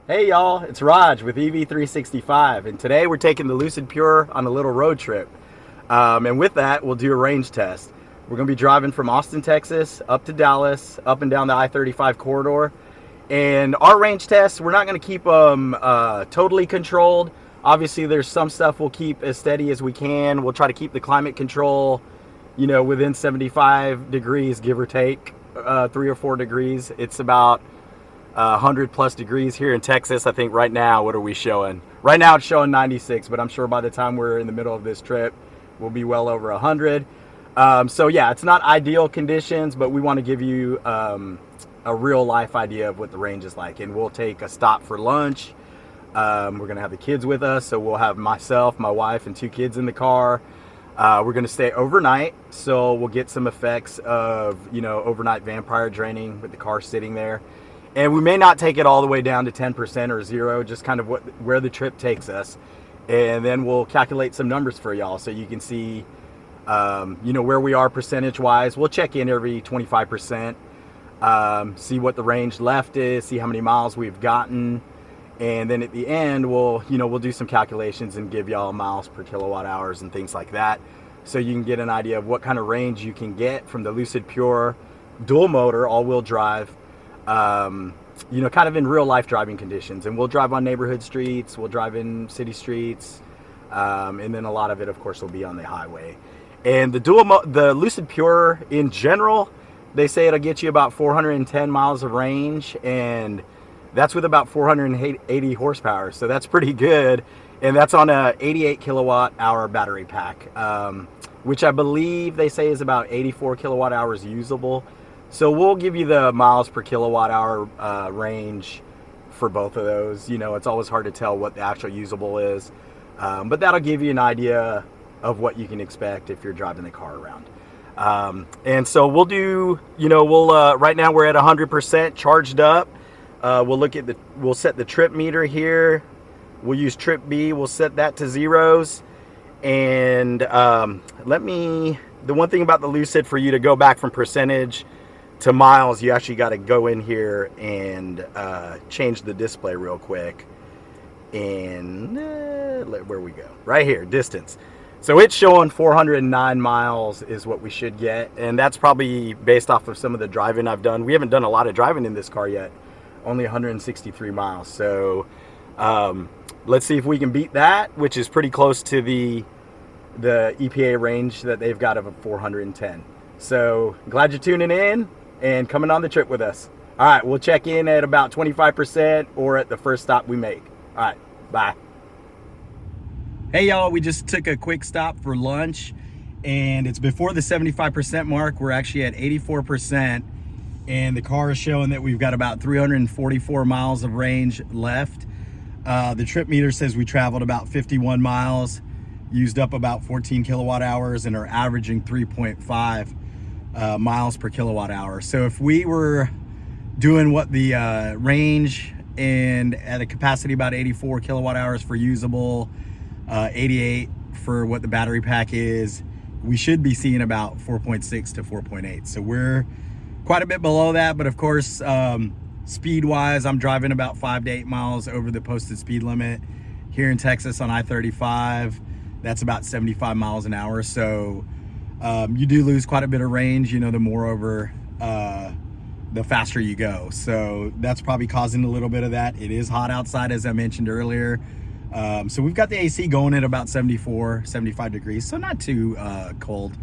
Hey y'all, it's Raj with EV365, and today we're taking the Lucid Pure on a little road trip. And with that, we'll do a range test. We're going to be driving from Austin, Texas, up to Dallas, up and down the I-35 corridor. And our range tests, we're not going to keep them totally controlled. Obviously, there's some stuff we'll keep as steady as we can. We'll try to keep the climate control, within 75 degrees, give or take 3 or 4 degrees. It's about 100 plus degrees here in Texas. I think right now, what are we showing? Right now it's showing 96, but I'm sure by the time we're in the middle of this trip, we'll be well over 100. So yeah, it's not ideal conditions, but we want to give you a real life idea of what the range is like. And we'll take a stop for lunch. We're going to have the kids with us. So we'll have myself, my wife, and 2 kids in the car. We're going to stay overnight. So we'll get some effects of, overnight vampire draining with the car sitting there. And we may not take it all the way down to 10% or 0, just kind of where the trip takes us. And then we'll calculate some numbers for y'all so you can see, where we are percentage-wise. We'll check in every 25%, see what the range left is, see how many miles we've gotten. And then at the end, we'll do some calculations and give y'all miles per kilowatt hours and things like that. So you can get an idea of what kind of range you can get from the Lucid Pure dual motor, all-wheel drive, kind of in real life driving conditions. And we'll drive on neighborhood streets, we'll drive in city streets, and then a lot of it, of course, will be on the highway. And the Lucid Pure in general, they say it'll get you about 410 miles of range, and that's with about 480 horsepower. So that's pretty good. And that's on a 88 kilowatt hour battery pack, which I believe they say is about 84 kilowatt hours usable. So we'll give you the miles per kilowatt hour range for both of those. It's always hard to tell what the actual usable is, but that'll give you an idea of what you can expect if you're driving the car around. And so we'll do, right now we're at 100% charged up. We'll set the trip meter here. We'll use trip B. We'll set that to zeros. And the one thing about the Lucid, for you to go back from percentage to miles, you actually got to go in here and change the display real quick. And where we go? Right here, distance. So it's showing 409 miles is what we should get. And that's probably based off of some of the driving I've done. We haven't done a lot of driving in this car yet. Only 163 miles. So let's see if we can beat that, which is pretty close to the EPA range that they've got of 410. So glad you're tuning in and coming on the trip with us. All right, we'll check in at about 25% or at the first stop we make. All right, bye. Hey y'all, we just took a quick stop for lunch, and it's before the 75% mark. We're actually at 84%, and the car is showing that we've got about 344 miles of range left. The trip meter says we traveled about 51 miles, used up about 14 kilowatt hours, and are averaging 3.5 miles per kilowatt hour. So if we were doing what the range and at a capacity about 84 kilowatt hours for usable, 88 for what the battery pack is, we should be seeing about 4.6 to 4.8. So we're quite a bit below that, but of course, speed wise, I'm driving about 5 to 8 miles over the posted speed limit here in Texas on I-35. That's about 75 miles an hour. So you do lose quite a bit of range, the moreover, the faster you go. So that's probably causing a little bit of that. It is hot outside, as I mentioned earlier. So we've got the AC going at about 74, 75 degrees. So not too cold.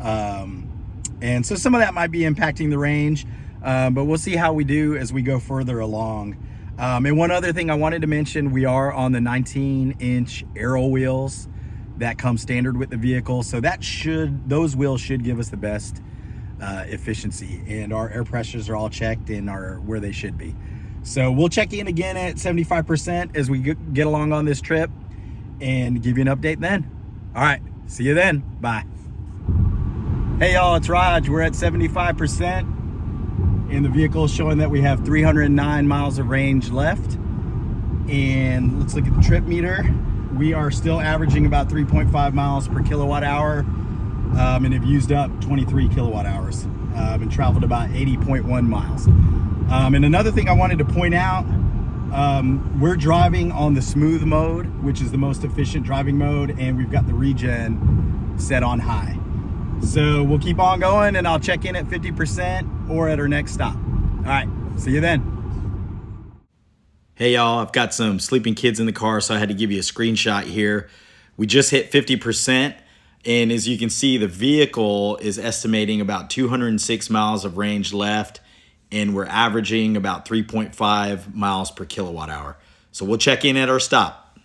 And so some of that might be impacting the range, but we'll see how we do as we go further along. And one other thing I wanted to mention, we are on the 19-inch aero wheels that come standard with the vehicle. So those wheels should give us the best efficiency, and our air pressures are all checked and are where they should be. So we'll check in again at 75% as we get along on this trip and give you an update then. All right, see you then. Bye. Hey y'all, it's Raj. We're at 75%, and the vehicle is showing that we have 309 miles of range left. And let's look at the trip meter. We are still averaging about 3.5 miles per kilowatt hour, and have used up 23 kilowatt hours, and traveled about 80.1 miles. And another thing I wanted to point out, We're driving on the smooth mode, which is the most efficient driving mode, and we've got the regen set on high. So we'll keep on going, and I'll check in at 50% or at our next stop. All right, see you then. Hey y'all, I've got some sleeping kids in the car, so I had to give you a screenshot here. We just hit 50%, and as you can see, the vehicle is estimating about 206 miles of range left, and we're averaging about 3.5 miles per kilowatt hour. So we'll check in at our stop.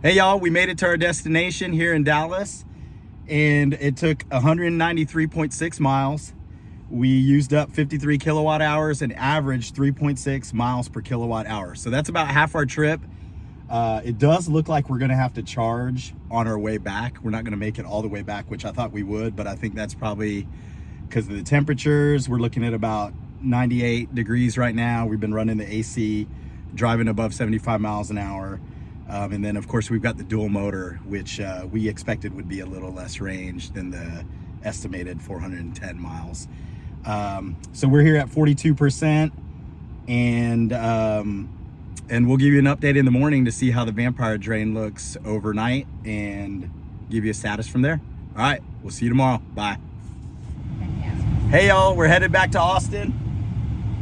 Hey y'all, we made it to our destination here in Dallas, and it took 193.6 miles. We used up 53 kilowatt hours and averaged 3.6 miles per kilowatt hour. So that's about half our trip. It does look like we're gonna have to charge on our way back. We're not gonna make it all the way back, which I thought we would, but I think that's probably because of the temperatures. We're looking at about 98 degrees right now. We've been running the AC, driving above 75 miles an hour. And then of course we've got the dual motor, which we expected would be a little less range than the estimated 410 miles. So we're here at 42%, and we'll give you an update in the morning to see how the vampire drain looks overnight and give you a status from there. All right, we'll see you tomorrow. Bye. Hey y'all, we're headed back to Austin,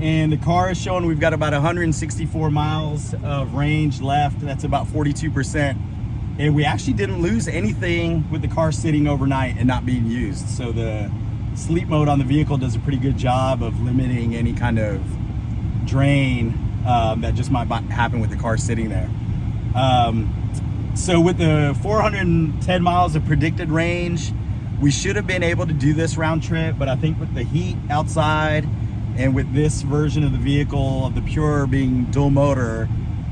and the car is showing we've got about 164 miles of range left. That's about 42%. And we actually didn't lose anything with the car sitting overnight and not being used. So the sleep mode on the vehicle does a pretty good job of limiting any kind of drain that just might happen with the car sitting there. So with the 410 miles of predicted range, we should have been able to do this round trip, but I think with the heat outside and with this version of the vehicle, of the Pure being dual motor,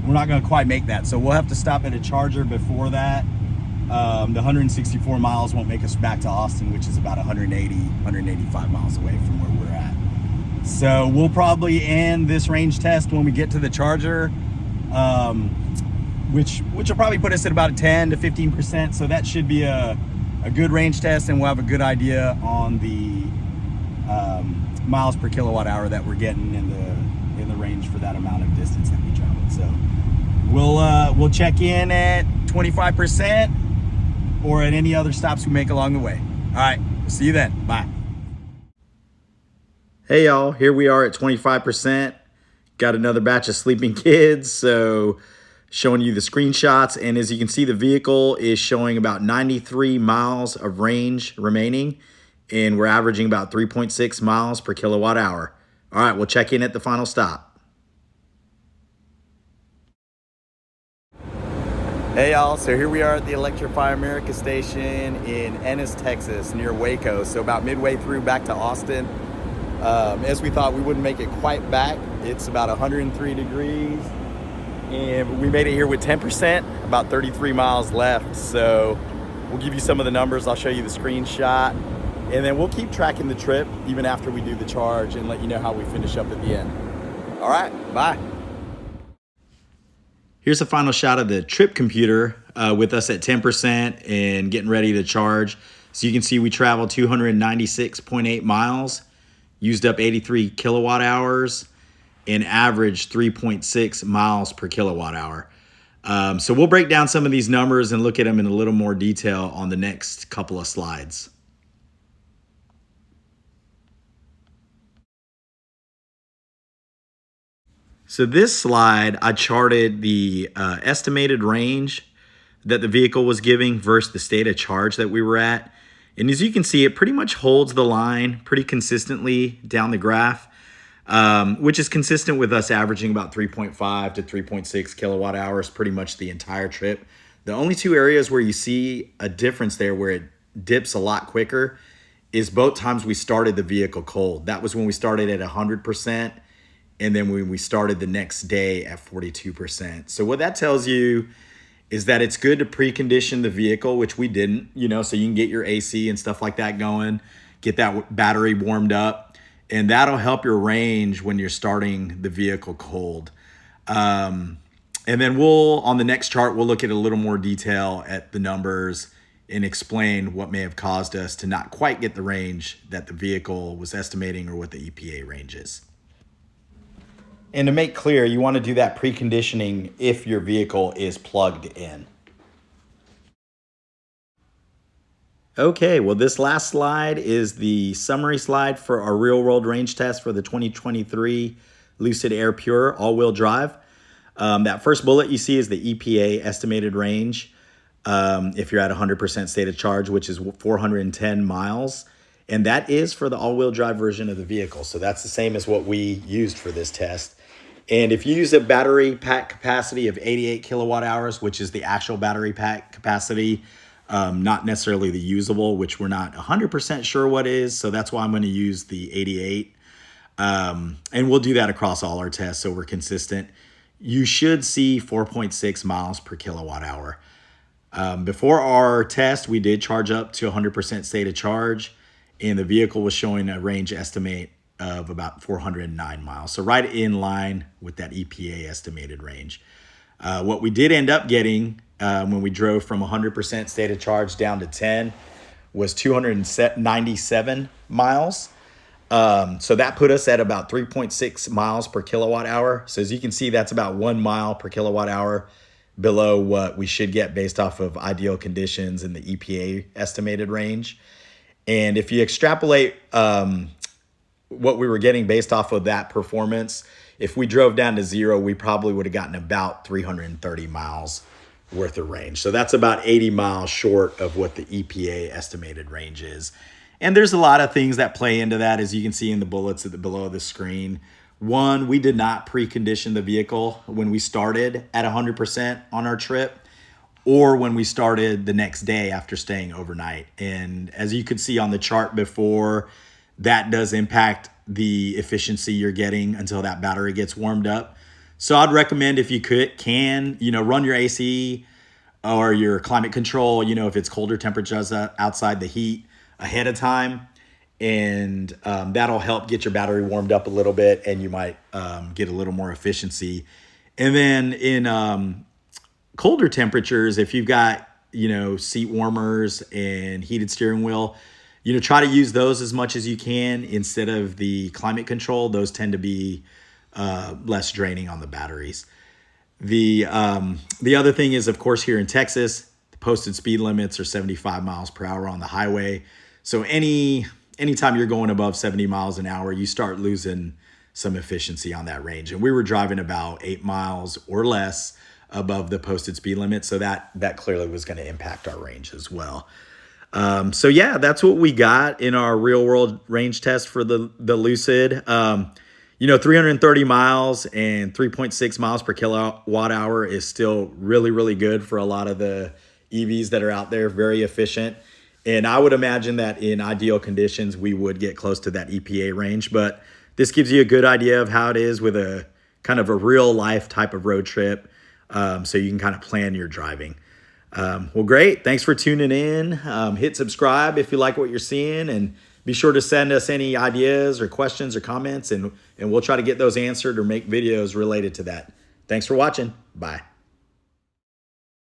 we're not gonna quite make that. So we'll have to stop at a charger before that. The 164 miles won't make us back to Austin, which is about 185 miles away from where we're at. So we'll probably end this range test when we get to the charger, which will probably put us at about 10 to 15%. So that should be a good range test, and we'll have a good idea on the miles per kilowatt hour that we're getting in the range for that amount of distance that we traveled. So we'll check in at 25% or at any other stops we make along the way. All right, we'll see you then. Bye. Hey y'all, here we are at 25%. Got another batch of sleeping kids, so showing you the screenshots, and as you can see, the vehicle is showing about 93 miles of range remaining, and we're averaging about 3.6 miles per kilowatt hour. All right, we'll check in at the final stop. Hey y'all, so here we are at the Electrify America station in Ennis, Texas, near Waco. So about midway through back to Austin. As we thought, we wouldn't make it quite back. It's about 103 degrees. And we made it here with 10%, about 33 miles left. So we'll give you some of the numbers. I'll show you the screenshot. And then we'll keep tracking the trip even after we do the charge and let you know how we finish up at the end. All right, bye. Here's a final shot of the trip computer with us at 10% and getting ready to charge. So you can see we traveled 296.8 miles, used up 83 kilowatt hours, and averaged 3.6 miles per kilowatt hour. So we'll break down some of these numbers and look at them in a little more detail on the next couple of slides. So this slide, I charted the estimated range that the vehicle was giving versus the state of charge that we were at. And as you can see, it pretty much holds the line pretty consistently down the graph, which is consistent with us averaging about 3.5 to 3.6 kilowatt hours pretty much the entire trip. The only two areas where you see a difference there where it dips a lot quicker is both times we started the vehicle cold. That was when we started at 100%. And then when we started the next day at 42%. So what that tells you is that it's good to precondition the vehicle, which we didn't, so you can get your AC and stuff like that going, get that battery warmed up, and that'll help your range when you're starting the vehicle cold. And then on the next chart, we'll look at a little more detail at the numbers and explain what may have caused us to not quite get the range that the vehicle was estimating or what the EPA range is. And to make clear, you want to do that preconditioning if your vehicle is plugged in. Okay, well, this last slide is the summary slide for our real world range test for the 2023 Lucid Air Pure all-wheel drive. That first bullet you see is the EPA estimated range if you're at 100% state of charge, which is 410 miles. And that is for the all-wheel drive version of the vehicle. So that's the same as what we used for this test. And if you use a battery pack capacity of 88 kilowatt hours, which is the actual battery pack capacity, not necessarily the usable, which we're not 100% sure what is. So that's why I'm going to use the 88. And we'll do that across all our tests so we're consistent. You should see 4.6 miles per kilowatt hour. Before our test, we did charge up to 100% state of charge, and the vehicle was showing a range estimate of about 409 miles. So right in line with that EPA estimated range. What we did end up getting when we drove from 100% state of charge down to 10 was 297 miles. So that put us at about 3.6 miles per kilowatt hour. So as you can see, that's about 1 mile per kilowatt hour below what we should get based off of ideal conditions in the EPA estimated range. And if you extrapolate what we were getting based off of that performance, if we drove down to 0, we probably would have gotten about 330 miles worth of range. So that's about 80 miles short of what the EPA estimated range is. And there's a lot of things that play into that, as you can see in the bullets at the below the screen. One, we did not precondition the vehicle when we started at 100% on our trip, or when we started the next day after staying overnight. And as you could see on the chart before, that does impact the efficiency you're getting until that battery gets warmed up. So I'd recommend, if you can, run your AC or your climate control, if it's colder temperatures outside, the heat ahead of time. And that'll help get your battery warmed up a little bit, and you might get a little more efficiency. And then in colder temperatures, if you've got, seat warmers and heated steering wheel, try to use those as much as you can instead of the climate control. Those tend to be less draining on the batteries. The other thing is, of course, here in Texas, the posted speed limits are 75 miles per hour on the highway. So anytime you're going above 70 miles an hour, you start losing some efficiency on that range. And we were driving about 8 miles or less above the posted speed limit. So that clearly was going to impact our range as well. So yeah, that's what we got in our real world range test for the Lucid. 330 miles and 3.6 miles per kilowatt hour is still really, really good for a lot of the EVs that are out there, very efficient. And I would imagine that in ideal conditions, we would get close to that EPA range. But this gives you a good idea of how it is with a kind of a real life type of road trip. So you can kind of plan your driving. Well, great. Thanks for tuning in. Hit subscribe if you like what you're seeing, and be sure to send us any ideas or questions or comments, and we'll try to get those answered or make videos related to that. Thanks for watching. Bye.